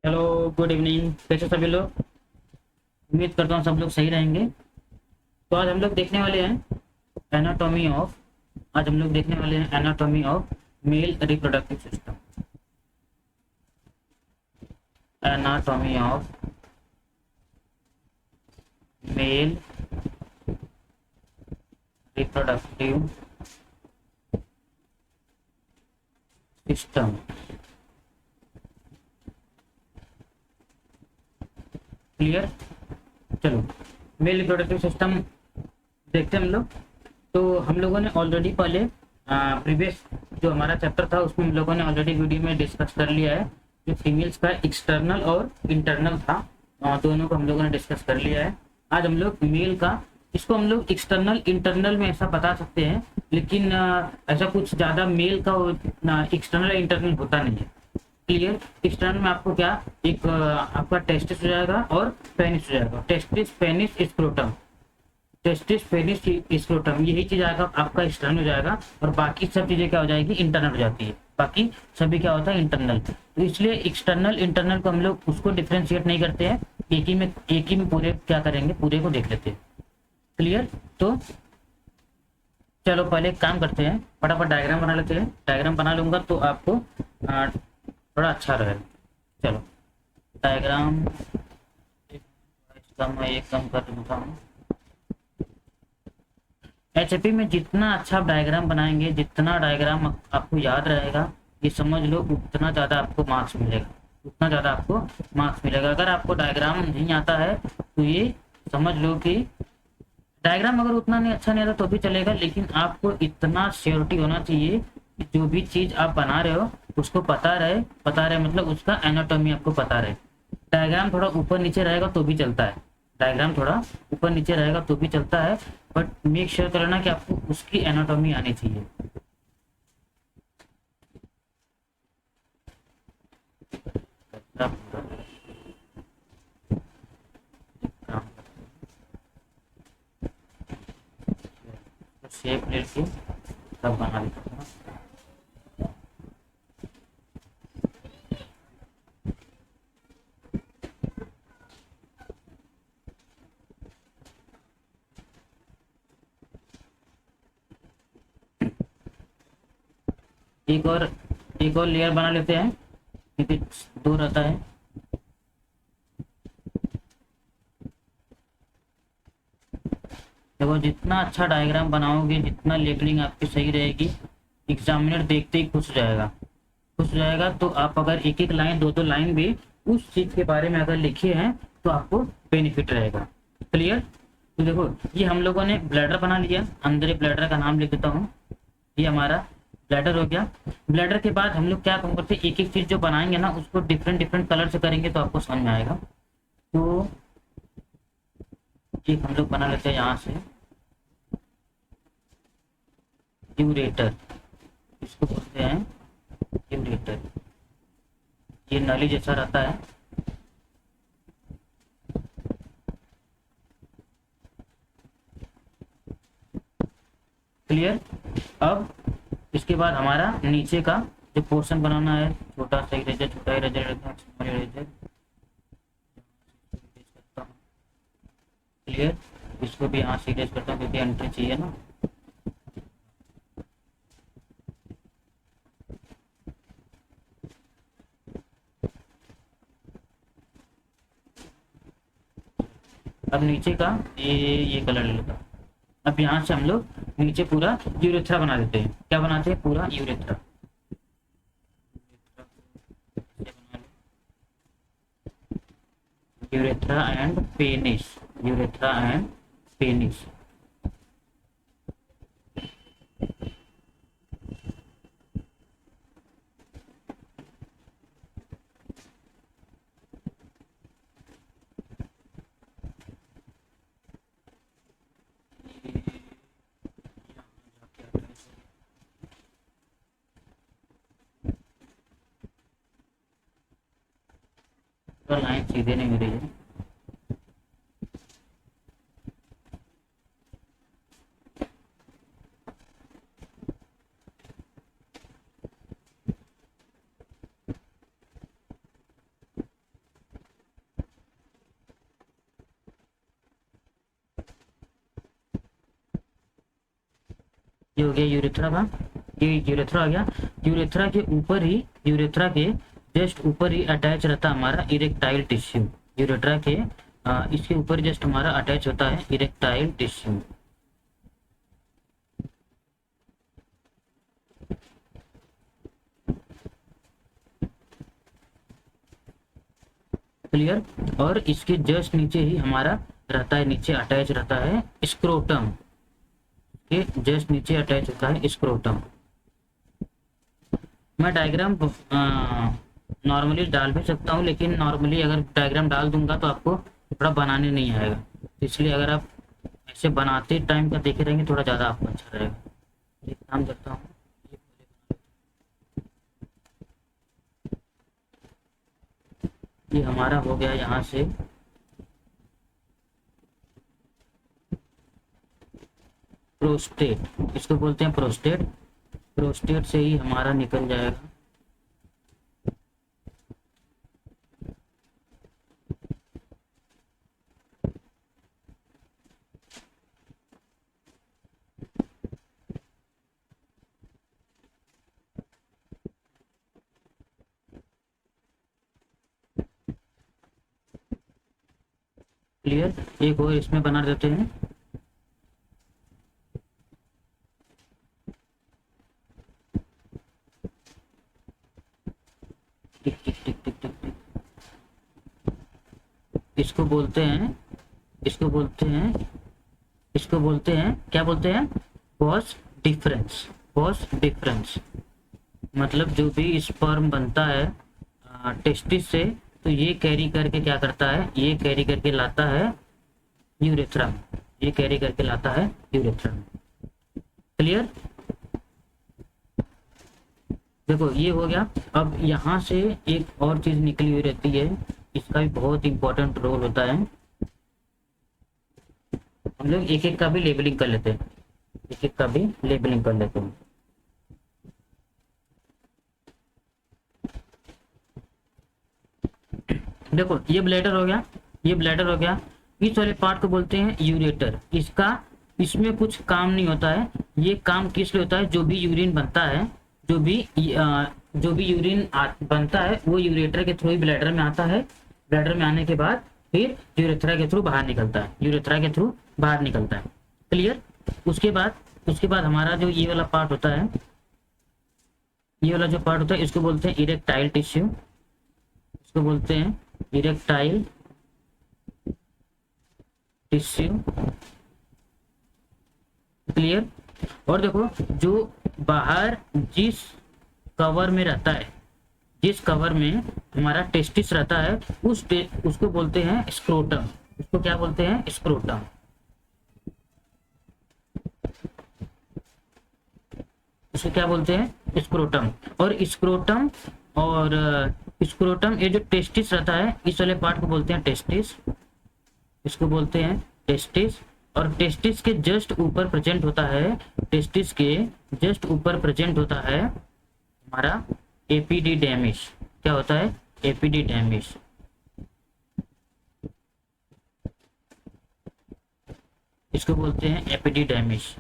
Hello, good evening. कैसे सभी लोग? उम्मीद करता हूँ सब लोग सही रहेंगे। तो आज हम लोग देखने वाले हैं एनाटॉमी ऑफ आज हम लोग देखने वाले हैं anatomy of male reproductive system. Anatomy of male reproductive system. Clear? चलो, मेल रिप्रोडक्टिव सिस्टम देखते हैं हम लोग। तो हम लोगों ने ऑलरेडी पहले प्रीवियस जो हमारा चैप्टर था उसमें हम लोगों ने ऑलरेडी वीडियो में डिस्कस कर लिया है। जो फीमेल्स का एक्सटर्नल और इंटरनल था, दोनों को हम लोगों ने डिस्कस कर लिया है। आज हम लोग मेल का, इसको हम लोग एक्सटर्नल इंटरनल में ऐसा बता सकते हैं, लेकिन ऐसा कुछ ज़्यादा मेल का एक्सटर्नल इंटरनल होता नहीं है। क्लियर? एक्सटर्नल में आपको क्या, एक आपका टेस्टिस हो जाएगा और पेनिस हो जाएगा। Testis, penis, scrotum. Testis, penis, scrotum, यही चीज आएगा आपका एक्सटर्नल हो जाएगा, और बाकी सब चीजें क्या हो जाएगी, इंटरनल हो जाती है। बाकी सभी क्या होता है, इंटरनल। तो इसलिए एक्सटर्नल इंटरनल को हम लोग उसको डिफ्रेंशिएट नहीं करते हैं, एक ही में पूरे क्या करेंगे, पूरे को देख लेते हैं। क्लियर? तो चलो पहले एक काम करते हैं, फटाफट डायग्राम बना लेते हैं। डायग्राम बना लूंगा तो आपको थोड़ा अच्छा रहेगा। चलो डायग्राम, इसका मैं एक कम कर देता हूँ। एचपी में जितना अच्छा आप डायग्राम बनाएंगे, जितना डायग्राम आपको याद रहेगा, ये समझ लो उतना ज़्यादा आपको मार्क्स मिलेगा। उतना ज़्यादा आपको मार्क्स मिलेगा। अगर आपको डायग्राम नहीं आता है तो ये समझ लो कि डायग्राम अगर उतना नहीं अच्छा नहीं आता तो भी चलेगा, लेकिन आपको इतना श्योरिटी होना चाहिए कि जो भी चीज़ आप बना रहे हो उसको पता रहे मतलब उसका एनाटॉमी आपको पता रहे। डायग्राम थोड़ा ऊपर नीचे रहेगा तो भी चलता है, डायग्राम थोड़ा ऊपर नीचे रहेगा तो भी चलता है, बट मेक श्योर कर लेना कि आपको उसकी एनाटॉमी आनी चाहिए। शेप लेके तब बना देता हूँ। एक और लेयर बना लेते हैं, क्योंकि दो रहता है। देखो, जितना अच्छा डायग्राम बनाओगे, जितना लेबलिंग आपकी सही रहेगी, एग्जामिनर देखते ही खुश हो जाएगा। खुश हो जाएगा तो आप अगर एक एक लाइन, दो दो लाइन भी उस चीज के बारे में अगर लिखे हैं तो आपको बेनिफिट रहेगा। क्लियर? तो देखो, ये हम लोगों ने ब्लैडर बना लिया। अंदर ब्लैडर का नाम लिख देता हूँ, ये हमारा ब्लैडर हो गया। ब्लैडर के बाद हम लोग क्या काम करते हैं, एक एक चीज जो बनाएंगे ना उसको डिफरेंट डिफरेंट कलर से करेंगे तो आपको समझ में आएगा। तो एक हम लोग बना लेते हैं यहाँ से, यूरेटर, इसको बोलते हैं यूरेटर। ये नली जैसा रहता है। क्लियर? अब इसके बाद हमारा नीचे का जो पोर्शन बनाना है, छोटा सा इरेजर, छोटा इरेजर लेते हैं, स्मॉल इरेजर। क्लियर? इसको भी यहाँ से इरेज करता हूँ क्योंकि एंट्री चाहिए ना। अब नीचे का ये कलर ले लेता हूँ। अब यहाँ से हम लोग नीचे पूरा यूरेथ्रा बना देते हैं। क्या बनाते हैं? पूरा urethra. Urethra and penis, urethra and penis. Line सीधे नहीं मिल रही है। ये हो गया यूरेथ्रा का, ये यूरेथ्रा आ गया। यूरेथ्रा के ऊपर ही, यूरेथ्रा के जस्ट ऊपर ही अटैच रहता है हमारा इरेक्टाइल टिश्यू। यूरेथ्रा के इसके ऊपर जस्ट हमारा अटैच होता है इरेक्टाइल टिश्यू। क्लियर। और इसके जस्ट नीचे ही हमारा रहता है, नीचे अटैच रहता है स्क्रोटम के जस्ट नीचे अटैच होता है स्क्रोटम। मैं डायग्राम नॉर्मली डाल भी सकता हूँ, लेकिन नॉर्मली अगर डायग्राम डाल दूंगा तो आपको थोड़ा बनाने नहीं आएगा, इसलिए अगर आप ऐसे बनाते टाइम का देखे रहेंगे थोड़ा ज़्यादा आपको अच्छा रहेगा। एक काम करता हूँ, ये हमारा हो गया यहाँ से प्रोस्टेट, इसको बोलते हैं प्रोस्टेट। प्रोस्टेट से ही हमारा निकल जाएगा क्लियर। एक और इसमें बना देते हैं, टिक टिक टिक टिक टिक टिक, इसको बोलते हैं, इसको बोलते हैं, इसको बोलते हैं, क्या बोलते हैं, बॉस डिफरेंस। बॉस डिफरेंस मतलब जो भी स्पर्म बनता है टेस्टिस से, तो ये कैरी करके क्या करता है, ये कैरी करके लाता है यूरेथ्रा, ये कैरी करके लाता है यूरेथ्रा। क्लियर। देखो ये हो गया। अब यहाँ से एक और चीज निकली हुई रहती है, इसका भी बहुत इंपॉर्टेंट रोल होता है। हम लोग एक एक का भी लेबलिंग कर लेते हैं, एक एक का भी लेबलिंग कर लेते हैं। देखो ये ब्लैडर हो गया, ये ब्लैडर हो गया। इस वाले पार्ट को बोलते हैं यूरेटर। इसका, इसमें कुछ काम नहीं होता है, ये काम किस लिए होता है, जो भी यूरिन बनता है, जो भी यूरिन बनता है वो यूरेटर के थ्रू ही ब्लैडर में आता है। ब्लैडर में आने के बाद फिर यूरेथ्रा के थ्रू बाहर निकलता है, यूरेथ्रा के थ्रू बाहर निकलता है। क्लियर। उसके बाद हमारा जो ये वाला पार्ट होता है, ये वाला जो पार्ट होता है इसको बोलते हैं इरेक्टाइल टिश्यू, इसको बोलते हैं इरेक्टाइल टिश्यू। क्लियर। और देखो जो बाहर जिस कवर में रहता है, जिस कवर में हमारा टेस्टिस रहता है, उसको बोलते हैं स्क्रोटम। उसको क्या बोलते हैं, स्क्रोटम। उसको क्या बोलते हैं, स्क्रोटम। और स्क्रोटम, और स्क्रोटम, ये जो टेस्टिस रहता है इस वाले पार्ट को बोलते हैं टेस्टिस, इसको बोलते हैं टेस्टिस। और टेस्टिस के जस्ट ऊपर प्रेजेंट होता है, टेस्टिस के जस्ट ऊपर प्रेजेंट होता है हमारा एपिडिडेमिस। क्या होता है, एपिडिडेमिस। इसको बोलते हैं एपिडिडेमिस,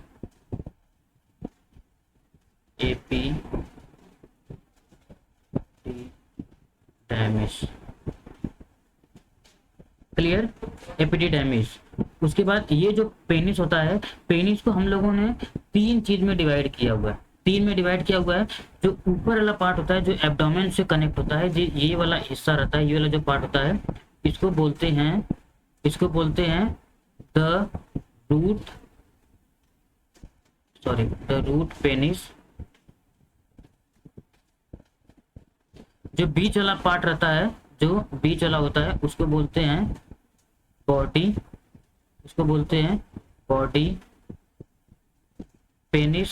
एपिडिडेमिस। क्लियर। एपिडिडेमिस। उसके बाद ये जो पेनिस होता है, पेनिस को हम लोगों ने तीन चीज में डिवाइड किया हुआ है, तीन में डिवाइड किया हुआ है। जो ऊपर वाला पार्ट होता है जो एब्डोमेन से कनेक्ट होता है, ये वाला हिस्सा रहता है, ये वाला जो पार्ट होता है इसको बोलते हैं, इसको बोलते हैं the root, sorry the root penis. जो बीच वाला पार्ट रहता है, जो बीच वाला होता है उसको बोलते हैं बॉडी, उसको बोलते हैं बॉडी पेनिस।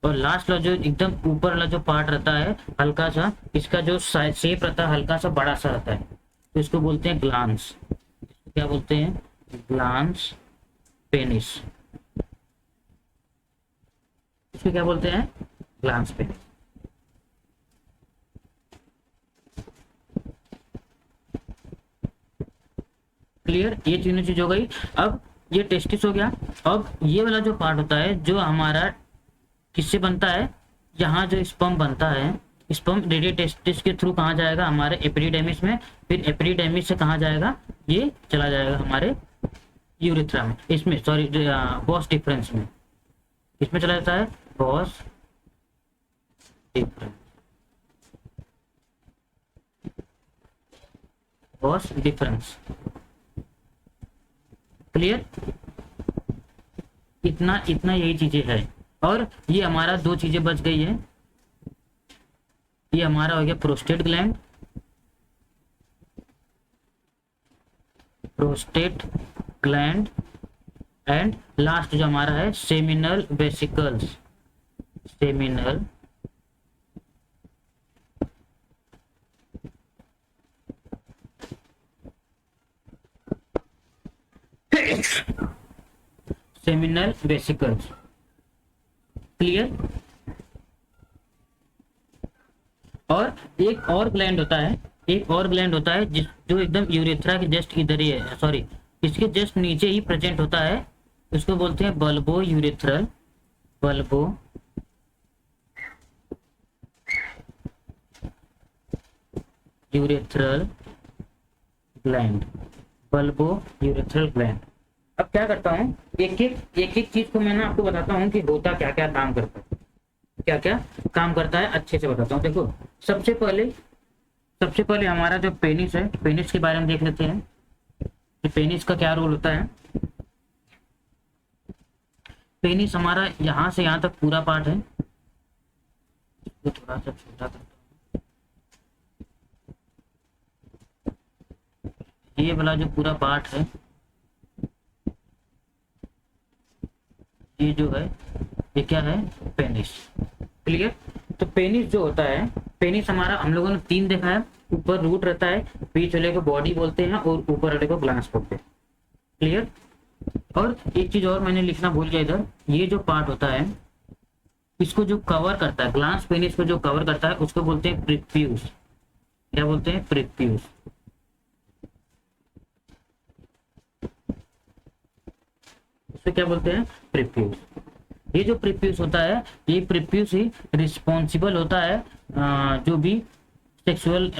और लास्ट वाला जो एकदम ऊपर वाला जो पार्ट रहता है हल्का सा, इसका जो शेप रहता है हल्का सा बड़ा सा रहता है, तो इसको बोलते हैं ग्लांस। इसको क्या बोलते हैं, ग्लांस पेनिस। इसको क्या बोलते हैं, ग्लांस पेनिस। क्लियर। ये तीनों चीज हो गई। अब ये टेस्टिस हो गया। अब ये वाला जो पार्ट होता है जो हमारा किससे बनता है, यहाँ जो स्पर्म बनता है, स्पर्म रेडियो टेस्टिस के थ्रू कहाँ जाएगा, हमारे एपिडिडेमिस में, फिर एपिडिडेमिस से कहाँ जाएगा, ये चला जाएगा हमारे यूरिथ्रा में, इसमें सॉरी बॉस डिफरेंस में, इसमें चला जाता है boss difference, boss difference. Clear, इतना इतना यही चीजें है। और ये हमारा दो चीजें बच गई है, ये हमारा हो गया prostate gland, prostate gland, and last जो हमारा है seminal vesicles, seminal seminal vesicles. Clear. और एक और ग्लैंड होता है, एक और ग्लैंड होता है जिस जो एकदम यूरेथ्रा के जस्ट इधर ही है, सॉरी इसके जस्ट नीचे ही प्रेजेंट होता है, उसको बोलते हैं bulbo urethral, bulbo urethral gland, bulbo urethral gland. अब क्या करता हूँ, एक एक चीज को मैं ना आपको बताता हूँ कि होता क्या क्या काम करता है, क्या क्या काम करता है, अच्छे से बताता हूँ। देखो सबसे पहले हमारा जो पेनिस है, पेनिस के बारे में देख लेते हैं कि पेनिस का क्या रोल होता है। पेनिस हमारा यहाँ से यहाँ तक पूरा पार्ट है, तो थोड़ा सा छोटा करता हूँ, ये वाला जो पूरा पार्ट है, ये जो है ये क्या है, पेनिस। क्लियर। तो पेनिस जो होता है, पेनिस हमारा हम लोगों ने तीन देखा है, ऊपर रूट रहता है, बीच वाले को बॉडी बोलते हैं और ऊपर वाले को ग्लांस बोलते हैं। क्लियर। और एक चीज और मैंने लिखना भूल गया इधर, ये जो पार्ट होता है इसको जो कवर करता है, ग्लांस पेनिस को जो कवर करता है उसको बोलते हैं प्रीप्यूस। क्या बोलते हैं, प्रीप्यूस। उसको क्या बोलते हैं, प्रीप्यूस। ये जो प्रीप्यूस होता है, ये प्रीप्यूस ही रिस्पॉन्सिबल होता है जो भी सेक्सुअल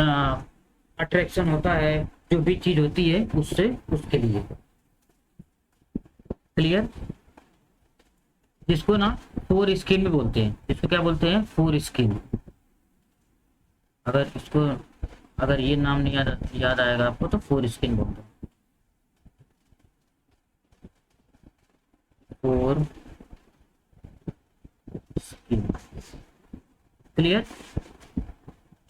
अट्रैक्शन होता है, जो भी चीज होती है उससे, उसके लिए। क्लियर। जिसको ना फोर स्किन भी बोलते हैं, इसको क्या बोलते हैं, फोर स्किन। अगर इसको, अगर ये नाम नहीं याद आएगा आपको तो फोर स्किन बोलते हैं, फोर स्किन। क्लियर।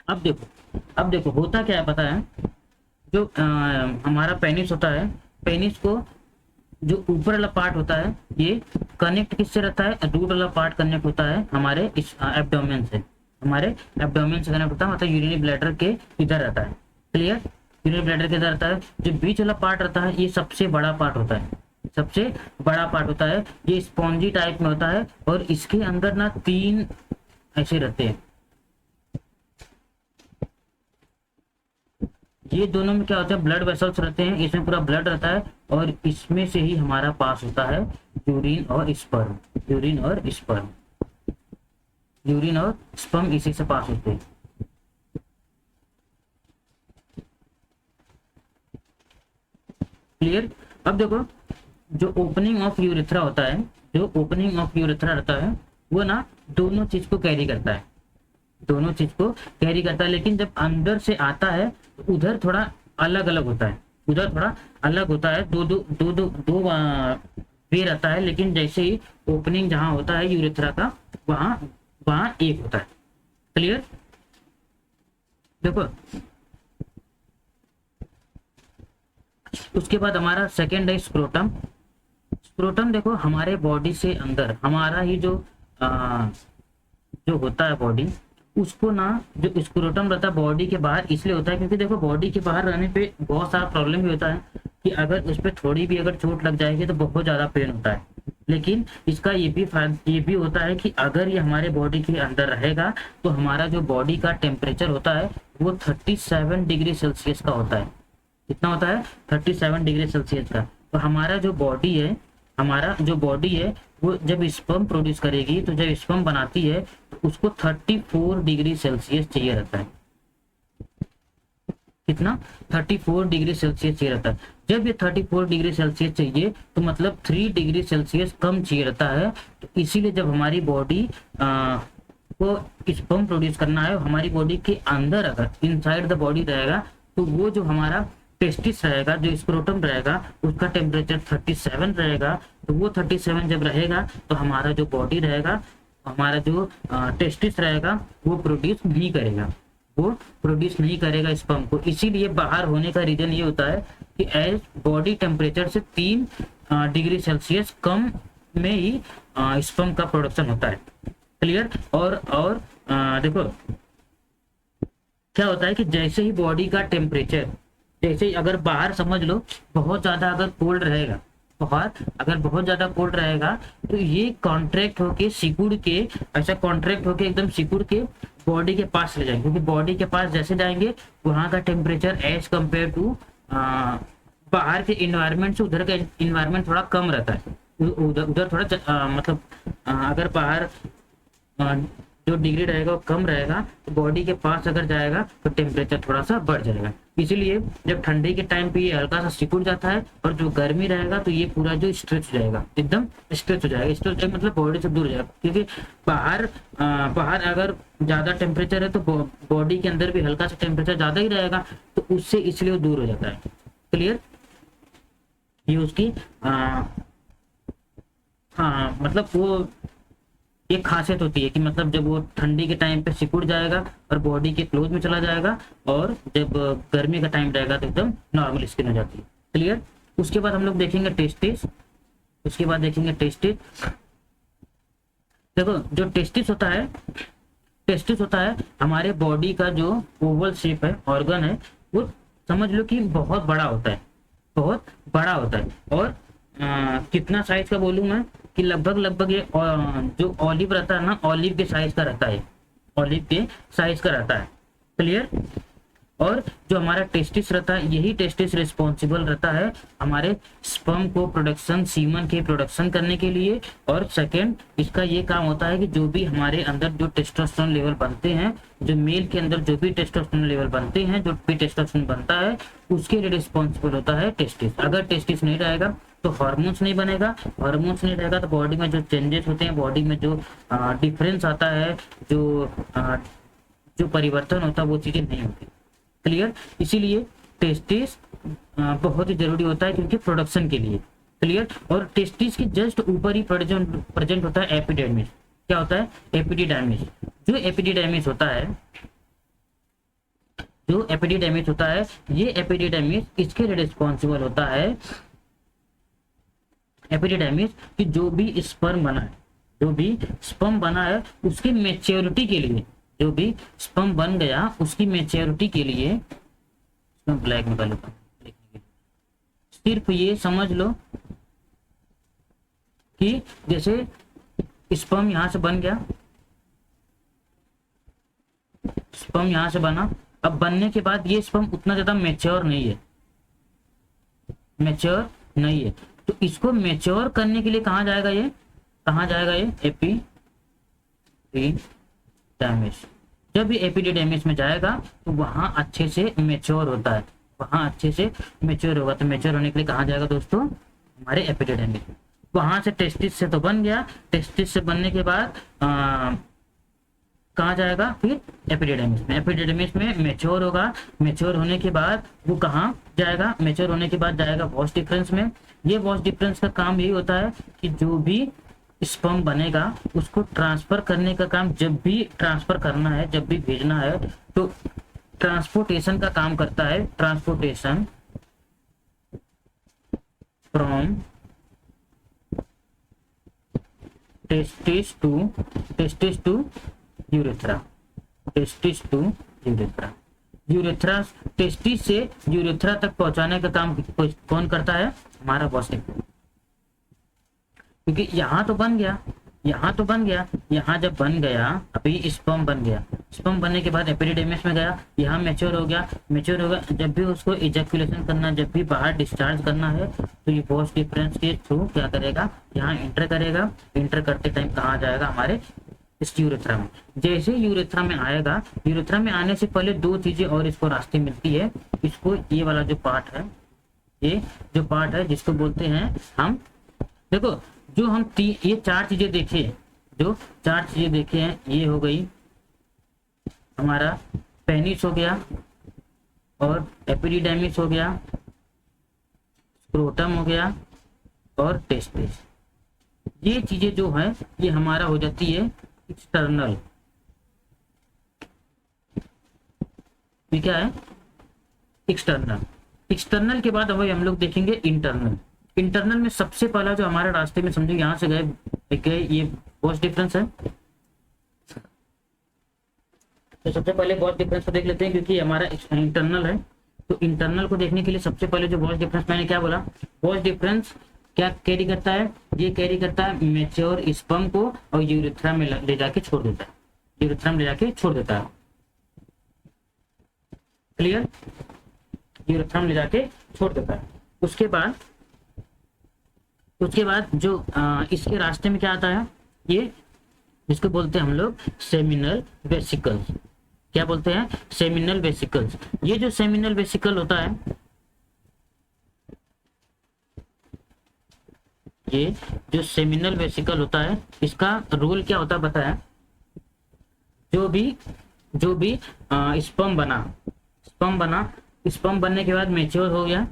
अब देखो होता क्या है पता है, जो हमारा पेनिस होता है, पेनिस को जो ऊपर वाला पार्ट होता है ये कनेक्ट किससे रहता है, रूट वाला पार्ट कनेक्ट होता है हमारे इस एब्डोमेन से, हमारे एब्डोमेन से कनेक्ट होता है, मतलब यूरिनरी ब्लैडर के इधर रहता है। क्लियर। यूरिनरी ब्लैडर के इधर रहता है, जो बीच वाला पार्ट रहता है ये सबसे बड़ा पार्ट होता है, सबसे बड़ा पार्ट होता है, ये स्पॉन्जी टाइप में होता है और इसके अंदर ना तीन ऐसे रहते हैं, ये दोनों में क्या होता है, ब्लड वेसल्स रहते हैं, इसमें पूरा ब्लड रहता है और इसमें से ही हमारा पास होता है यूरिन और स्पर्म, यूरिन और स्पर्म, यूरिन और स्पर्म इसी से पास होते हैं। क्लियर। अब देखो जो ओपनिंग ऑफ यूरेथ्रा होता है, जो ओपनिंग ऑफ यूरेथ्रा रहता है वो ना दोनों चीज को कैरी करता है, दोनों चीज को कैरी करता है, लेकिन जब अंदर से आता है तो उधर थोड़ा अलग अलग होता है, उधर थोड़ा अलग होता है, दो दो दो दो दो वे रहता है, लेकिन जैसे ही ओपनिंग जहां होता है यूरेथ्रा का वहां वहां एक होता है। क्लियर। देखो उसके बाद हमारा सेकेंड है स्क्रोटम। स्क्रोटम देखो हमारे बॉडी से अंदर हमारा ही जो जो होता है बॉडी, उसको ना जो स्क्रोटम रहता है बॉडी के बाहर इसलिए होता है क्योंकि देखो बॉडी के बाहर रहने पे बहुत सारा प्रॉब्लम भी होता है कि अगर उस पर थोड़ी भी अगर चोट लग जाएगी तो बहुत ज्यादा पेन होता है, लेकिन इसका ये भी होता है कि अगर ये हमारे बॉडी के अंदर रहेगा तो हमारा जो बॉडी का टेम्परेचर होता है वो 37 डिग्री सेल्सियस का होता है। कितना होता है, 37 डिग्री सेल्सियस का। तो हमारा जो बॉडी है वो जब स्पर्म प्रोड्यूस करेगी, तो जब स्पर्म बनाती है तो उसको 34 डिग्री सेल्सियस चाहिए रहता है। कितना? 34 डिग्री सेल्सियस चाहिए रहता है। जब ये 34 डिग्री सेल्सियस चाहिए तो मतलब 3 डिग्री सेल्सियस कम चाहिए रहता है। तो इसीलिए जब हमारी बॉडी को स्पर्म प्रोड्यूस करना है, हमारी बॉडी के अंदर अगर इनसाइड द बॉडी रहेगा, तो वो जो हमारा टेस्टिस रहेगा, जो स्क्रोटम रहेगा, उसका टेम्परेचर 37 रहेगा। तो वो 37 जब रहेगा तो हमारा जो बॉडी रहेगा, हमारा जो टेस्टिस रहेगा, वो प्रोड्यूस नहीं करेगा स्पर्म को। इसीलिए बाहर होने का रीजन ये होता है कि एज बॉडी टेम्परेचर से 3 डिग्री सेल्सियस कम में ही स्पर्म का प्रोडक्शन होता है। क्लियर? और देखो क्या होता है कि जैसे ही बॉडी का टेम्परेचर, जैसे ही अगर बाहर समझ लो बहुत ज्यादा अगर कोल्ड रहेगा, बाहर अगर बहुत ज्यादा कोल्ड रहेगा, तो ये कॉन्ट्रैक्ट होके सिकुड़ के, ऐसा कॉन्ट्रैक्ट होके एकदम सिकुड़ के बॉडी के पास ले जाएंगे, क्योंकि बॉडी के पास जैसे जाएंगे वहाँ का टेम्परेचर एज कम्पेयर टू बाहर के इन्वायरमेंट से उधर का इन्वायरमेंट थोड़ा कम रहता है। उधर थोड़ा मतलब अगर बाहर जो डिग्री रहेगा वो कम रहेगा, तो बॉडी के पास अगर जाएगा तो टेम्परेचर थोड़ा सा बढ़ जाएगा। इसीलिए जब ठंडी के टाइम पे ये हल्का सा सिकुड़ जाता है, और जो गर्मी रहेगा तो ये पूरा जो स्ट्रेच हो जाएगा, एकदम स्ट्रेच हो जाएगा। स्ट्रेच मतलब बॉडी से दूर हो जाएगा, क्योंकि बाहर अगर ज्यादा टेम्परेचर है तो बॉडी के अंदर भी हल्का सा टेम्परेचर ज्यादा ही रहेगा, तो उससे इसलिए वो दूर हो जाता है। क्लियर? ये उसकी हाँ मतलब वो एक खासियत होती है कि मतलब जब वो ठंडी के टाइम पे सिकुड़ जाएगा और बॉडी के क्लोज में चला जाएगा, और जब गर्मी का टाइम रहेगा तो एकदम नॉर्मल स्किन हो जाती है। क्लियर? उसके बाद हम लोग देखेंगे टेस्टिस। देखो जो टेस्टिस होता है हमारे बॉडी का जो ओवल शेप है, ऑर्गन है, वो समझ लो कि बहुत बड़ा होता है। और कितना साइज का बोलूँ मैं कि लगभग ये जो ऑलिव रहता है ना, ऑलिव के साइज का रहता है। क्लियर? और जो हमारा टेस्टिस रहता है, यही टेस्टिस रिस्पॉन्सिबल रहता है हमारे स्पर्म को प्रोडक्शन, सीमन के प्रोडक्शन करने के लिए। और सेकंड, इसका ये काम होता है कि जो भी हमारे अंदर जो टेस्टोस्टेरोन लेवल बनते हैं, जो मेल के अंदर जो भी टेस्टोस्टेरोन लेवल बनते हैं, जो भी टेस्टोस्टेरोन बनता है, उसके लिए रिस्पॉन्सिबल होता है टेस्टिस। अगर टेस्टिस नहीं रहेगा तो हार्मोन्स नहीं बनेगा, हार्मोन्स नहीं रहेगा तो बॉडी में जो चेंजेस होते हैं, बॉडी में जो डिफरेंस आता है, जो परिवर्तन होता है, वो चीजें नहीं होती। क्लियर? इसीलिए टेस्टिस बहुत ही जरूरी होता है, क्योंकि प्रोडक्शन के लिए। क्लियर? और टेस्टिस के जस्ट ऊपर ही प्रेजेंट होता है एपिडर्मिस। क्या होता है? एपिडिडर्मिस। जो एपिडिडर्मिस होता है, ये एपिडिडर्मिस इसके लिए रिस्पॉन्सिबल होता है, एपिडिडर्मिस, कि जो भी स्पर्म बना है उसकी मैच्योरिटी के लिए, जो भी स्पर्म बन गया उसकी मैच्योरिटी के लिए, ब्लैक में कर लेता हूं लिखने के लिए। सिर्फ ये समझ लो कि जैसे स्पर्म यहां से बन गया, स्पर्म यहां से बना, अब बनने के बाद ये स्पर्म उतना ज्यादा मैच्योर नहीं है, तो इसको मैच्योर करने के लिए कहाँ जाएगा ये एपिडिडर्मिस। जब ये एपिडिडर्मिस में जाएगा तो वहां अच्छे से मैच्योर होता है, होगा। तो मैच्योर होने के लिए कहाँ जाएगा दोस्तों? हमारे एपिडिडर्मिस। वहां से टेस्टिस से तो बन गया, टेस्टिस से बनने के बाद कहाँ जाएगा? फिर एपिडिडर्मिस में मैच्योर होगा। मैच्योर होने के बाद वो कहाँ जाएगा? मैच्योर होने के बाद जाएगा वॉश डिफरेंस में। ये वॉश डिफरेंस का काम यही होता है कि जो भी स्पर्म बनेगा उसको ट्रांसफर करने का काम, जब भी ट्रांसफर करना है, जब भी भेजना है, तो ट्रांसपोर्टेशन का काम करता है। Transportation from testis to urethra. Urethra, testis से यूरेथ्रा तक पहुंचाने का काम कौन करता है? हमारा वॉश डिफरेंस। क्योंकि यहाँ तो बन गया, यहाँ जब बन गया, अभी स्पर्म बन गया, स्पर्म बनने के बाद एपिडिडर्मिस में गया, यहाँ मैच्योर हो गया। मैच्योर हो गया, जब भी उसको इजैकुलेशन करना, जब भी बाहर डिस्चार्ज करना है तो ये वॉश डिफरेंस के थ्रू क्या करेगा, यहाँ इंटर करेगा। इंटर करते टाइम कहाँ जाएगा, हमारे इस यूरेथ्रा में। जैसे यूरेथ्रा में आएगा, यूरेथ्रा में आने से पहले दो चीजें और इसको रास्ते मिलती है। इसको ये वाला जो पार्ट है, ये जो पार्ट है जिसको बोलते हैं हम, देखो जो हम ये चार चीजें देखे, जो चार चीजें देखे हैं, ये हो गई हमारा पेनिस हो गया, और एपिडिडर्मिस हो गया, स्क्रोटम हो गया, और टेस्टिस। ये चीजें जो है ये हमारा हो जाती है एक्सटर्नल। ये क्या है, एक्सटर्नल। एक्सटर्नल के बाद अब हम लोग देखेंगे इंटरनल। इंटरनल में सबसे पहला जो हमारे रास्ते में, समझो यहाँ से गए ये वॉश डिफरेंस है। तो सबसे पहले वॉश डिफरेंस को देख लेते हैं, क्योंकि हमारा इंटरनल है। तो इंटरनल को देखने के लिए सबसे पहले जो वॉश डिफरेंस, मैंने क्या बोला, वॉश डिफरेंस क्या कैरी करता है, ये कैरी करता है मैच्योर स्पर्म को, और यूरेथ्रा में ले जाके छोड़ देता है, यूरेथ्रा में ले जाके छोड़ देता है। क्लियर, यूरेथ्रा में ले जाके छोड़ देता है। उसके बाद जो इसके रास्ते में क्या आता है, ये जिसको बोलते हैं हम लोग सेमिनल वेसिकल्स। क्या बोलते हैं, सेमिनल वेसिकल्स। ये जो सेमिनल वेसिकल होता है, ये जो सेमिनल वेसिकल होता है, इसका रोल क्या होता है बताया। जो भी स्पर्म बना, स्पर्म बनने के बाद मैच्योर हो गया।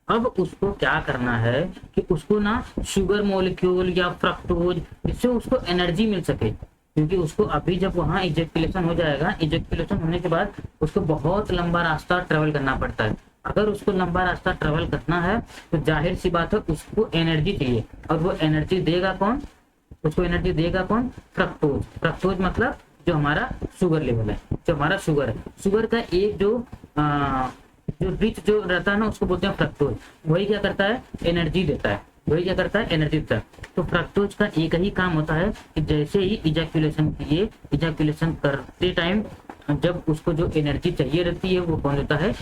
अब उसको क्या करना है कि उसको ना शुगर मॉलिक्यूल या फ्रक्टोज, जिससे उसको एनर्जी मिल सके, क्योंकि उसको अभी जब वहां इजेक्युलेशन हो जाएगा, इजेक्युलेशन होने के बाद उसको बहुत लंबा रास्ता ट्रेवल करना पड़ता है। अगर उसको लंबा रास्ता ट्रेवल करना है तो जाहिर सी बात है उसको एनर्जी चाहिए, और वो एनर्जी देगा कौन, उसको एनर्जी देगा कौन, फ्रक्टोज। फ्रक्टोज मतलब जो हमारा शुगर लेवल है, जो हमारा शुगर है, शुगर का एक जो रिच जो रहता है ना, उसको बोलते हैं फ्रक्टोज। वही क्या करता है, एनर्जी देता है, वही क्या करता है, एनर्जी देता है। तो फ्रक्टोज का एक ही काम होता है कि जैसे ही इजैक्युलेशन करते टाइम जब उसको जो एनर्जी चाहिए रहती है, वो कौन देता है,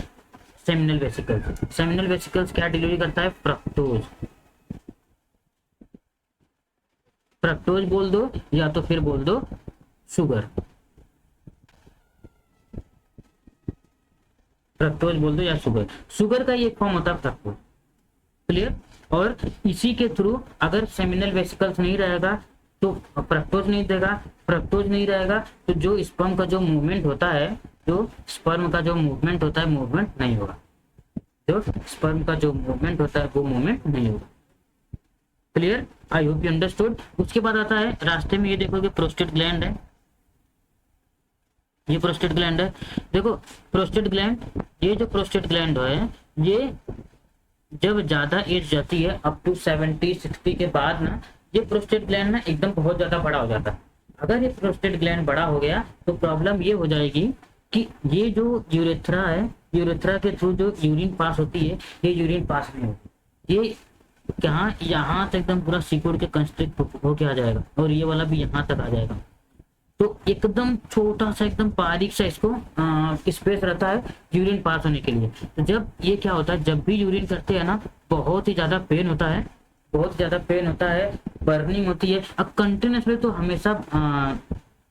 सेमिनल वेसिकल्स। सेमिनल वेसिकल्स क्या डिलीवरी करता है, फ्रक्टोज। फ्रक्टोज बोल दो या तो फिर बोल दो शुगर, फ्रक्टोज बोल दो या शुगर। शुगर का ये फॉर्म होता है फ्रक्टोज। क्लियर। और इसी के थ्रू अगर सेमिनल वेसिकल्स नहीं रहेगा तो फ्रक्टोज नहीं देगा, फ्रक्टोज नहीं रहेगा तो जो स्पर्म का जो मूवमेंट होता है, जो स्पर्म का जो मूवमेंट होता है, मूवमेंट नहीं होगा। जो स्पर्म का जो मूवमेंट होता है वो मूवमेंट नहीं होगा। Clear, I hope you understood. उसके बाद आता है रास्ते में, ये देखोगे प्रोस्टेट ग्लैंड है, ये प्रोस्टेट ग्लैंड है। देखो प्रोस्टेट ग्लैंड, ये जो प्रोस्टेट ग्लैंड है, ये जब ज्यादा एज जाती है अप टू 70-60 के बाद ना, ये प्रोस्टेट ग्लैंड ना एकदम बहुत ज्यादा बड़ा हो जाता है। अगर ये प्रोस्टेट ग्लैंड बड़ा हो गया तो प्रॉब्लम ये हो जाएगी कि ये जो यूरेथ्रा है, यूरेथ्रा के थ्रू जो यूरिन पास होती है, ये यूरिन पास नहीं होती, ये कहाँ, यहाँ तक एकदम पूरा सिकुड़ के कंस्ट्रिक्ट होके आ जाएगा, और ये वाला भी यहाँ तक आ जाएगा। तो एकदम छोटा सा, एकदम बारीक सा इसको स्पेस रहता है यूरिन पास होने के लिए। तो जब ये क्या होता है, जब भी यूरिन करते हैं ना, बहुत ही ज्यादा पेन होता है, बहुत ज्यादा पेन होता है, बर्निंग होती है। अब कंटिन्यूसली तो हमेशा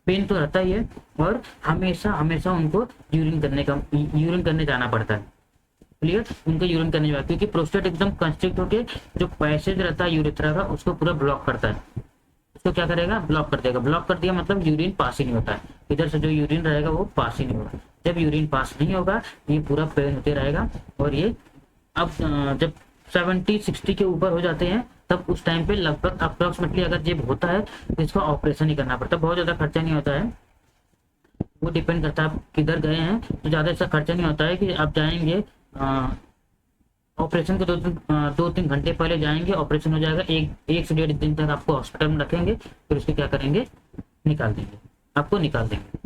पेन तो रहता ही है, और हमेशा हमेशा उनको यूरिन करने जाना पड़ता है। क्लियर, उनको यूरिन करने जाना, क्योंकि प्रोस्टेट एकदम कंस्ट्रिक्ट होके जो पैसेज रहता है यूरेथ्रा का, उसको पूरा ब्लॉक करता है। उसको क्या करेगा, ब्लॉक कर देगा। ब्लॉक कर दिया मतलब यूरिन पास ही नहीं होता है, इधर से जो यूरिन रहेगा वो पास ही नहीं होगा। जब यूरिन पास नहीं होगा ये पूरा पेन होते रहेगा, और ये अब जब 70-60 के ऊपर हो जाते हैं तब उस टाइम पे लगभग अप्रोक्सीमेटली अगर जब होता है तो इसको ऑपरेशन ही करना पड़ता है। बहुत ज्यादा खर्चा नहीं होता है, वो डिपेंड करता है आप किधर गए हैं। तो ज्यादा ऐसा खर्चा नहीं होता है कि आप जाएंगे ऑपरेशन के 2-3 घंटे पहले जाएंगे, ऑपरेशन हो जाएगा, 1 से 1.5 दिन तक आपको हॉस्पिटल में रखेंगे, फिर उसके क्या करेंगे, निकाल देंगे, आपको निकाल देंगे।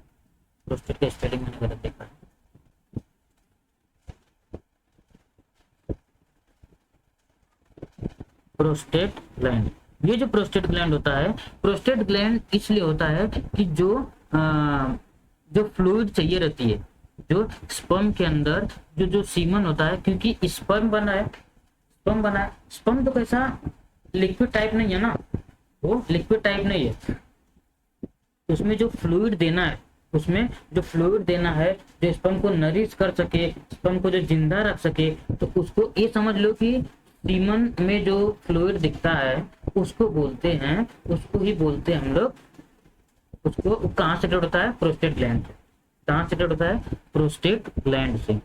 प्रोस्टेट का स्पेलिंग मैंने गलत देखा है। प्रोस्टेट ग्लैंड, ये जो प्रोस्टेट ग्लैंड होता है, प्रोस्टेट ग्लैंड इसलिए होता है कि जो जो फ्लूइड चाहिए रहती है, जो स्पर्म के अंदर जो जो सीमन होता है, क्योंकि स्पर्म तो कैसा लिक्विड टाइप नहीं है ना, वो लिक्विड टाइप नहीं है। उसमें जो फ्लूइड देना है, उसमें जो फ्लूइड देना है जो स्पर्म को नरिश कर सके, स्पर्म को जो जिंदा रख सके, तो उसको ये समझ लो कि सीमन में जो फ्लूइड दिखता है उसको बोलते हैं, उसको ही बोलते हैं हम लोग, उसको कहाँ से होता है, प्रोस्टेट ग्लैंड से। कहाँ से होता है, प्रोस्टेट ग्लैंड से।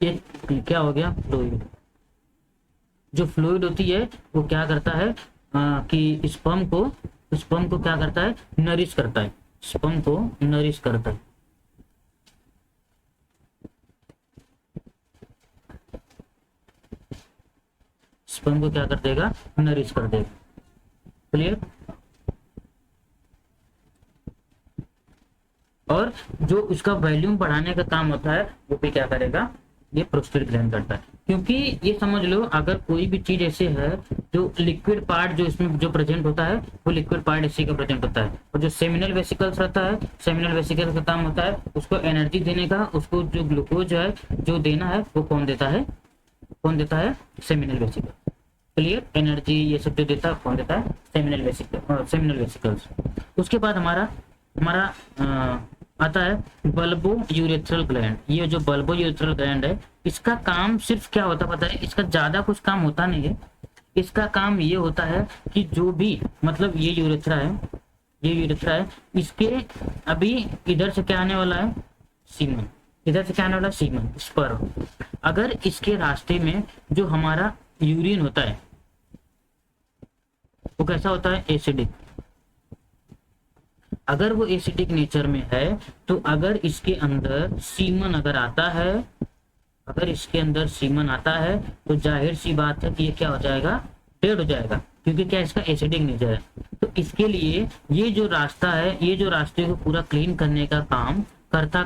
ये क्या हो गया, फ्लूइड। जो फ्लूइड होती है वो क्या करता है कि स्पर्म को क्या करता है, नरिश करता है, स्पर्म को नरिश करता है। स्पर्म को क्या कर देगा, नरिश कर देगा। क्लियर। और जो उसका वॉल्यूम बढ़ाने का काम होता है वो भी क्या करेगा, ये प्रोस्टेट ग्लैंड करता है। क्योंकि ये समझ लो, अगर कोई भी चीज ऐसे है जो लिक्विड पार्ट जो इसमें जो प्रेजेंट होता है वो लिक्विड पार्ट इसी का प्रेजेंट होता है, और जो सेमिनल वेसिकल्स रहता है, सेमिनल वेसिकल्स का काम होता है उसको एनर्जी देने का, उसको जो ग्लूकोज है जो देना है वो कौन देता है, सेमिनल वेसिकल। क्लियर। एनर्जी ये सब जो देता है कौन देता है, सेमिनल वेसिकल्स। उसके बाद हमारा आता है बल्बो यूरेथ्रल ग्लैंड। ये जो बल्बो यूरेथ्रल ग्लैंड है, इसका काम सिर्फ क्या होता पता है, इसका ज्यादा कुछ काम होता नहीं है। इसका काम ये होता है कि जो भी मतलब ये यूरेथ्रा है, इसके अभी इधर से क्या आने वाला है, सीमन। इधर से क्या आने वाला है, सीमन, स्पर्म। अगर इसके रास्ते में जो हमारा यूरिन होता है वो कैसा होता है, एसिडिक। अगर वो एसिडिक नेचर में है तो अगर इसके अंदर सीमन आता है तो जाहिर सी बात है कि ये क्या हो जाएगा, डेड हो जाएगा, क्योंकि क्या इसका एसिडिक नेचर है। तो इसके लिए ये जो रास्ता है, ये जो रास्ते को पूरा क्लीन करने का काम करता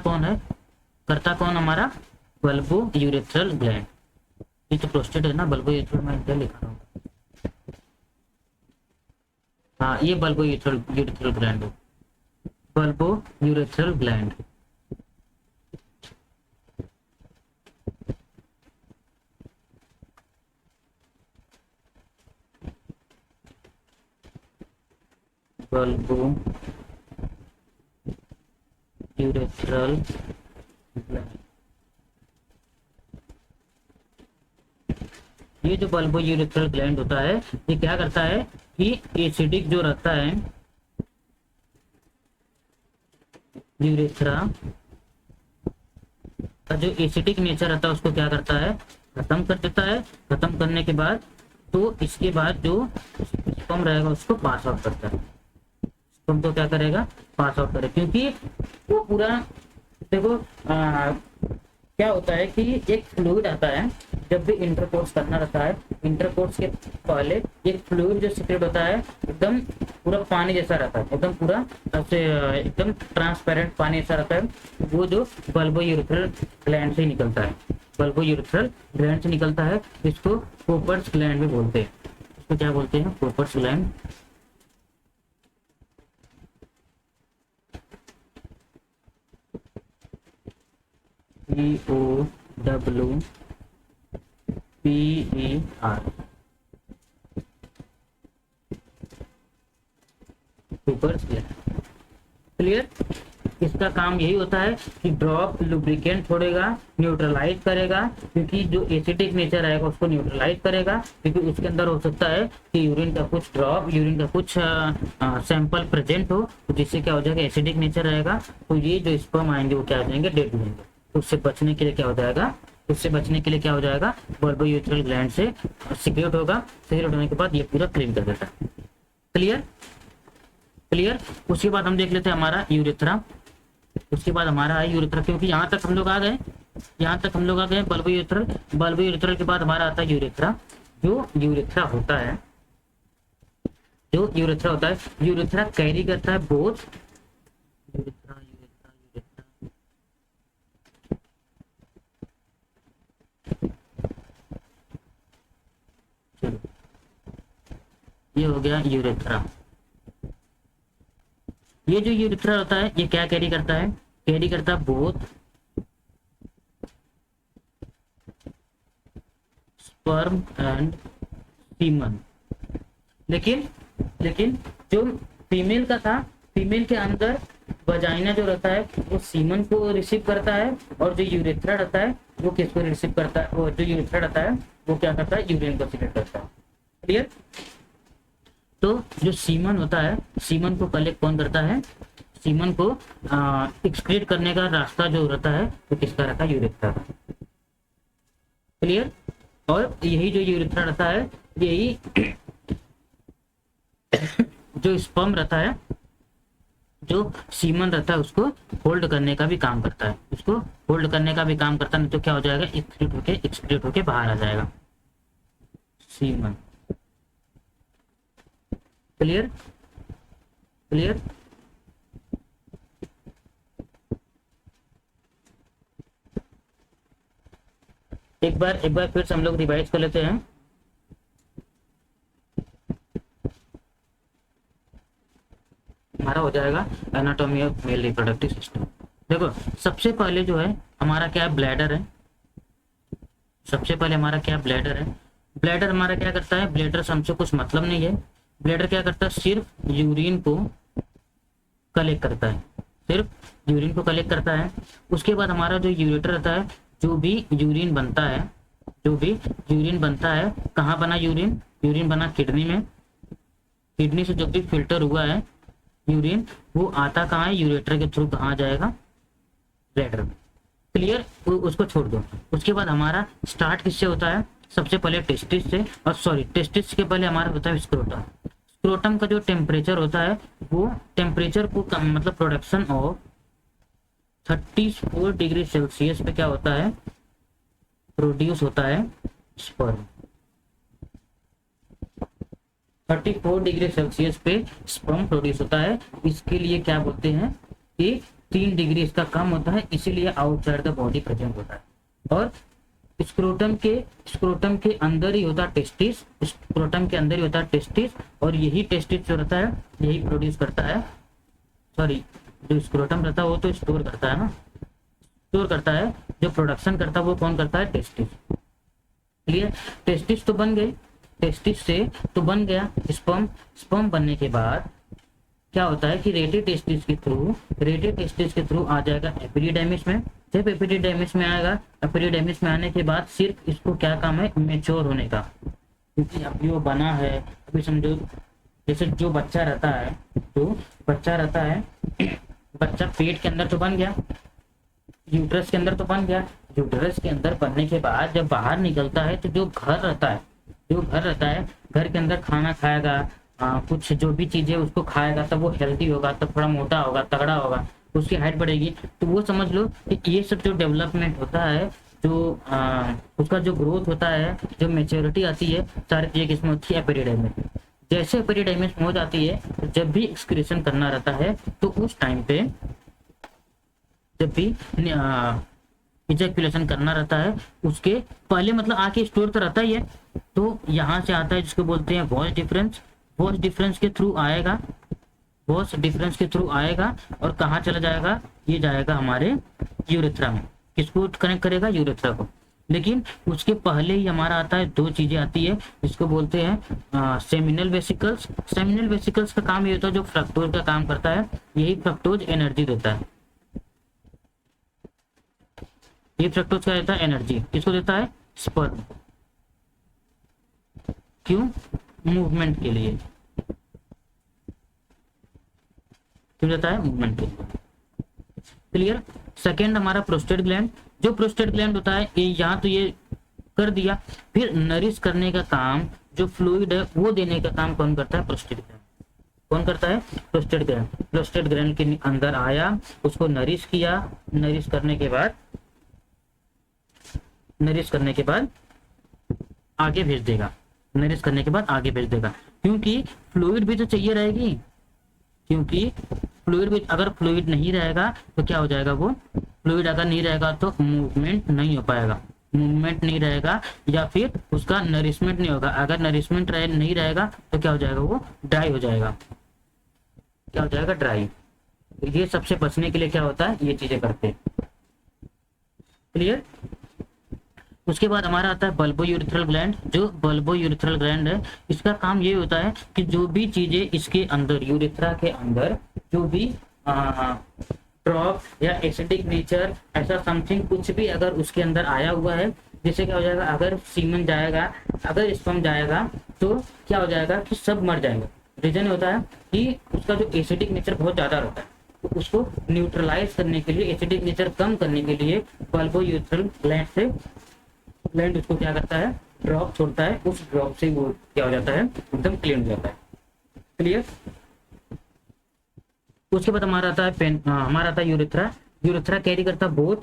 कौन हमारा, बल्बो यूरेथ्रल ग्लैंड। ये तो प्रोस्टेट है ना, बल्बो यूरेथ्रल, मैं क्या लिखा रहा हूँ, हाँ ये बल्बो यूरेथ्रल ग्लैंड है, bulbo urethral gland. Bulbo urethral gland. ये जो बल्बो यूरेथ्रल ग्लैंड होता है ये क्या करता है कि एसिडिक जो रहता है यूरेथ्रा का, जो एसिडिक नेचर रहता है उसको क्या करता है, खत्म कर देता है। खत्म करने के बाद तो इसके बाद जो स्पर्म रहेगा उसको पास आउट करता है, स्पर्म तो क्या करेगा, पास आउट करेगा। क्योंकि वो पूरा देखो क्या होता है कि एक फ्लूइड आता है जब भी इंटरकोर्स करना रहता है, इंटरकोर्स के पहले एक फ्लूइड जो सीक्रेट होता है एकदम पूरा पानी जैसा रहता है, एकदम पूरा एकदम ट्रांसपेरेंट पानी जैसा रहता है, वो जो बल्बो यूरेथ्रल ग्लैंड से निकलता है, बल्बो यूरेथ्रल ग्लैंड से निकलता है। इसको कोपर्स ग्लैंड भी बोलते हैं। इसको क्या बोलते हैं, cowper's gland. COWPER, cowper's gland. Clear. इसका काम यही होता है कि ड्रॉप लुब्रिकेंट छोड़ेगा, न्यूट्रलाइज करेगा, क्योंकि जो एसिडिक नेचर आएगा उसको न्यूट्रलाइज करेगा, क्योंकि उसके अंदर हो सकता है कि यूरिन का कुछ सैंपल प्रेजेंट हो, तो जिससे क्या हो जाएगा, एसिडिक नेचर रहेगा, तो ये जो स्पर्म आएंगे वो क्या हो जाएंगे, डेड हो जाएंगे। तो उससे बचने के लिए क्या हो जाएगा, बल्बो यूरेथ्रल ग्लैंड से सीक्रेट होगा। सीक्रेट होने के बाद ये पूरा क्लीन कर देता है। क्लियर। उसके बाद हम देख लेते हैं हमारा यूरेथ्रा। उसके बाद हमारा है यूरेथ्रा, क्योंकि यहाँ तक हम लोग आ गए बल्बो यूरेथ्रल के बाद हमारा आता है यूरेथ्रा। जो यूरेथ्रा होता है यूरेथ्रा कैरी करता है बोथ यूरेथ्रा चलो ये हो गया यूरेथ्रा। ये जो यूरिथ्रा होता है ये क्या कैरी करता है, कैरी करता है बोथ स्पर्म एंड सीमन। लेकिन लेकिन जो फीमेल का था, फीमेल के अंदर वजाइना जो रहता है वो सीमन को रिसीव करता है, और जो यूरेथ्रा रहता है वो किसको रिसीव करता है, वो जो यूरेथ्रा रहता है वो क्या करता है, यूरिन को सीक्रेट करता है। क्लियर। तो जो सीमन होता है, सीमन को कलेक्ट कौन करता है, सीमन को एक्सक्रीट करने का रास्ता जो रहता है वो किसका रहता है, यूरेथ्रा का। क्लियर। और यही जो यूरेथ्रा रहता है यही जो स्पर्म रहता है, जो सीमन रहता है उसको होल्ड करने का भी काम करता है, उसको होल्ड करने का भी काम करता है, नहीं तो क्या हो जाएगा, एक्सक्रीट होके बाहर आ जाएगा सीमन। क्लियर। क्लियर। एक बार फिर से हम लोग रिवाइज कर लेते हैं। हमारा हो जाएगा anatomy of male reproductive system. देखो सबसे पहले जो है हमारा क्या है, ब्लैडर है। सबसे पहले हमारा क्या ब्लैडर है। ब्लैडर हमारा क्या करता है, ब्लैडर से हमसे कुछ मतलब नहीं है। ब्लैडर क्या करता है, सिर्फ यूरिन को कलेक्ट करता है, सिर्फ यूरिन को कलेक्ट करता है। उसके बाद हमारा जो यूरेटर रहता है, जो भी यूरिन बनता है, जो भी यूरिन बनता है, कहाँ बना यूरिन, यूरिन बना किडनी में। किडनी से जो भी फिल्टर हुआ है यूरिन वो आता कहाँ है, यूरेटर के थ्रू कहाँ जाएगा, ब्लैडर में। क्लियर। उसको छोड़ दो। उसके बाद हमारा स्टार्ट किससे होता है, सबसे पहले टेस्टिस से, और सॉरी टेस्टिस के पहले हमारा होता है स्क्रोटम। स्क्रोटम का जो टेम्परेचर होता है वो टेम्परेचर को मतलब प्रोडक्शन ऑफ 34 डिग्री सेल्सियस पे क्या होता है, प्रोड्यूस होता है स्पर्म। 34 डिग्री सेल्सियस पे स्पर्म प्रोड्यूस होता है। इसके लिए क्या बोलते हैं कि 3 डिग्री इसका कम होता है, इसीलिए आउटसाइड द बॉडी प्रेजेंट होता है। और स्क्रोटम के अंदर ही होता है टेस्टिस, स्क्रोटम के अंदर ही होता है टेस्टिस, और यही टेस्टिस जो रहता है यही प्रोड्यूस करता है, सॉरी जो स्क्रोटम रहता है वो तो स्टोर करता है ना, स्टोर करता है, जो प्रोडक्शन करता है वो कौन करता है, टेस्टिस। क्लियर। टेस्टिस तो बन गए, टेस्टिस से तो बन गया स्पर्म। स्पर्म बनने के बाद क्या होता है कि रेटे टेस्टिस के थ्रू आ जाएगा एपिडिडाइमिस में। जब एपिडिडाइमिस में आएगा, एपिडिडाइमिस में आने के बाद सिर्फ इसको क्या काम है, मेच्योर होने का। क्योंकि अभी वो बना है, अभी समझो जैसे जो बच्चा रहता है, बच्चा पेट के अंदर तो बन गया, यूट्रस के अंदर तो बन गया। यूट्रस के अंदर बनने के बाद जब बाहर निकलता है तो जो घर रहता है, घर के अंदर खाना खाएगा, कुछ जो भी चीजें उसको खाएगा, तब वो हेल्दी होगा, तब थोड़ा मोटा होगा, तगड़ा होगा, उसकी हाइट बढ़ेगी। तो वो समझ लो कि ये सब जो डेवलपमेंट होता है, जो उसका जो ग्रोथ होता है, जो मेच्योरिटी आती है, सारी चीजें किसमें होती है, एपिडिडाइमिस। जैसे एपिडिडाइमिस हो जाती है, तो जब भी एक्सक्रीशन करना रहता है तो उस टाइम पे जब भी इजैक्यूलेशन करना रहता है उसके पहले मतलब आके स्टोर तो रहता ही है, तो यहाँ से आता है जिसको बोलते हैं वॉश डिफरेंस। वॉश डिफरेंस के थ्रू आएगा, वॉश डिफरेंस के थ्रू आएगा, और कहाँ चला जाएगा, ये जाएगा हमारे यूरेथ्रा में। किसको कनेक्ट करेगा, यूरेथ्रा को। लेकिन उसके पहले ही हमारा आता है, 2 चीजें आती है, जिसको बोलते हैं सेमिनल वेसिकल्स। सेमिनल वेसिकल्स का काम ये होता है, जो फ्रक्टोज का काम करता है, यही फ्रक्टोज एनर्जी देता है। ये फ्रक्टोज क्या देता है, एनर्जी। किसको देता है, स्पर्म। क्यों, मूवमेंट के लिए। क्यों देता है, मूवमेंट के लिए। क्लियर। सेकेंड हमारा प्रोस्टेट ग्लैंड। जो प्रोस्टेट ग्लैंड होता है ये यहाँ तो ये कर दिया, फिर नरिश करने का काम, जो फ्लूइड है वो देने का काम कौन करता है, प्रोस्टेट ग्लैंड। कौन करता है, प्रोस्टेट ग्लैंड। प्रोस्टेट ग्लैंड के अंदर आया, उसको नरिश किया, नरिश करने के बाद आगे भेज देगा, नरिश करने के बाद आगे भेज देगा। क्योंकि फ्लूइड भी तो चाहिए रहेगी, क्योंकि फ्लूइड भी, अगर फ्लूइड नहीं रहेगा तो क्या हो जाएगा, वो फ्लूइड अगर नहीं रहेगा तो मूवमेंट नहीं हो पाएगा, मूवमेंट नहीं रहेगा, या फिर उसका नरिशमेंट नहीं होगा। अगर नरिशमेंट नहीं रहेगा तो क्या हो जाएगा, वो ड्राई हो जाएगा। क्या हो जाएगा, ड्राई। ये सबसे बचने के लिए क्या होता है, ये चीजें करते हैं। क्लियर। उसके बाद हमारा आता है बल्बो यूरिथ्रल ग्लैंड। जो बल्बो यूरिथ्रल ग्लैंड है, इसका काम ये होता है कि जो भी चीजें इसके अंदर, यूरिथ्रा के अंदर जो भी ड्रॉप या एसिडिक नेचर ऐसा समथिंग कुछ भी अगर उसके अंदर आया हुआ है, जैसे क्या हो जाएगा, अगर सीमन जाएगा, अगर स्पर्म जाएगा, तो क्या हो जाएगा कि सब मर जाएंगे। रीजन होता है कि उसका जो एसिडिक नेचर बहुत ज्यादा रहता है, तो उसको न्यूट्रलाइज करने के लिए, एसिडिक नेचर कम करने के लिए बल्बो यूरिथ्रल ग्लैंड से ग्लैंड उसको क्या करता है, ड्रॉप छोड़ता है, उस ड्रॉप से वो क्या हो जाता है, एकदम क्लीन हो जाता है। क्लियर। उसके बाद हमारा आता है हमारा आता है यूरिथ्रा। यूरिथ्रा कैरी करता है बोथ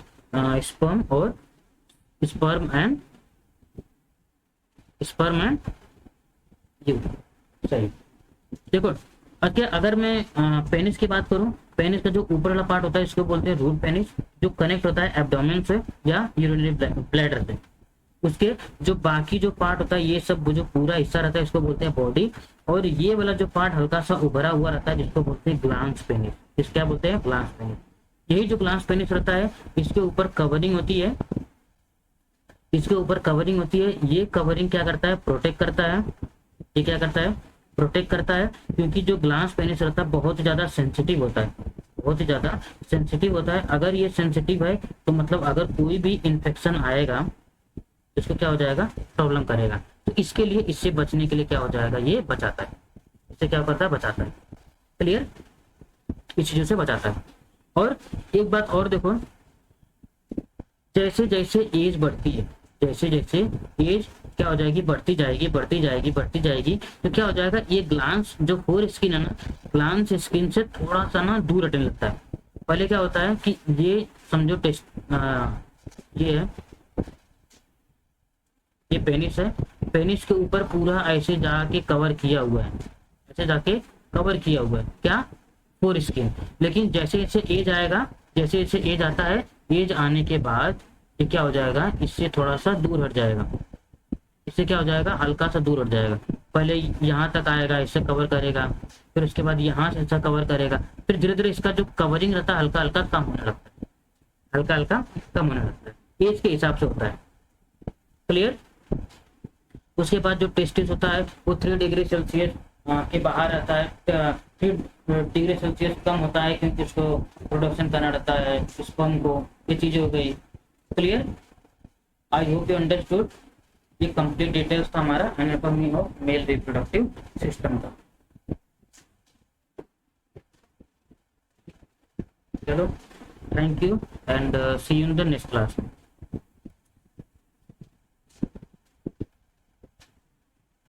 स्पर्म एंड यू। सही। देखो, अच्छा अगर मैं पेनिस की बात करूं, पेनिस का जो ऊपर वाला पार्ट होता है इसको बोलते हैं रूट पेनिस, जो कनेक्ट होता है एब्डोमेन से या यूरिनरी ब्लैडर से। उसके जो बाकी जो पार्ट होता है, ये सब जो पूरा हिस्सा रहता है इसको बोलते हैं बॉडी। और ये वाला जो पार्ट हल्का सा उभरा हुआ रहता है जिसको बोलते हैं ग्लांस पेनिस। इस क्या बोलते हैं, ग्लांस पेनिस। यही जो ग्लांस पेनिस रहता है, इसके ऊपर कवरिंग होती है, इसके ऊपर कवरिंग होती है। ये कवरिंग क्या करता है, प्रोटेक्ट करता है। ये क्या करता है, प्रोटेक्ट करता है, क्योंकि जो ग्लांस पेनिस रहता है बहुत ज्यादा सेंसिटिव होता है, बहुत ही ज्यादा सेंसिटिव होता है। अगर ये सेंसिटिव है तो मतलब अगर कोई भी इंफेक्शन आएगा इसको क्या हो जाएगा, प्रॉब्लम करेगा। तो इसके लिए, इससे बचने के लिए क्या हो जाएगा, ये बचाता है। इससे क्या करता है, बचाता है। क्लियर। इस चीजों से बचाता है। और एक बात और देखो, जैसे जैसे एज बढ़ती है, जैसे जैसे एज क्या हो जाएगी, बढ़ती जाएगी बढ़ती जाएगी बढ़ती जाएगी, तो क्या हो जाएगा, ये ग्लांस जो फोर स्किन है ना, ग्लांस स्किन से थोड़ा सा ना दूर हटने लगता है। पहले क्या होता है कि ये समझो ये है, ये पेनिस है, पेनिस के ऊपर पूरा ऐसे जाके कवर किया हुआ है, ऐसे जाके कवर किया हुआ है क्या, फोर स्किन। लेकिन जैसे जैसे एज आएगा, जैसे जैसे एज आता है, एज आने के बाद ये क्या हो जाएगा, इससे थोड़ा सा दूर हट जाएगा। इससे क्या हो जाएगा, हल्का सा दूर हट जाएगा। पहले यहाँ तक आएगा, इससे कवर करेगा, फिर उसके बाद यहाँ से ऐसा कवर करेगा, फिर धीरे धीरे इसका जो कवरिंग रहता है हल्का हल्का कम होने लगता है, हल्का हल्का कम होने लगता है। एज के हिसाब से होता है। क्लियर। उसके बाद जो टेस्टिस होता है वो 3 डिग्री सेल्सियस के बाहर रहता है। 3 डिग्री सेल्सियस कम होता है क्योंकि उसको प्रोडक्शन करना रहता है स्पर्म को। ये चीजें हो गई। Clear. I hope you understood. ये कंप्लीट डिटेल्स था हमारा anatomy of male reproductive system का। चलो, thank you and see you in the next class.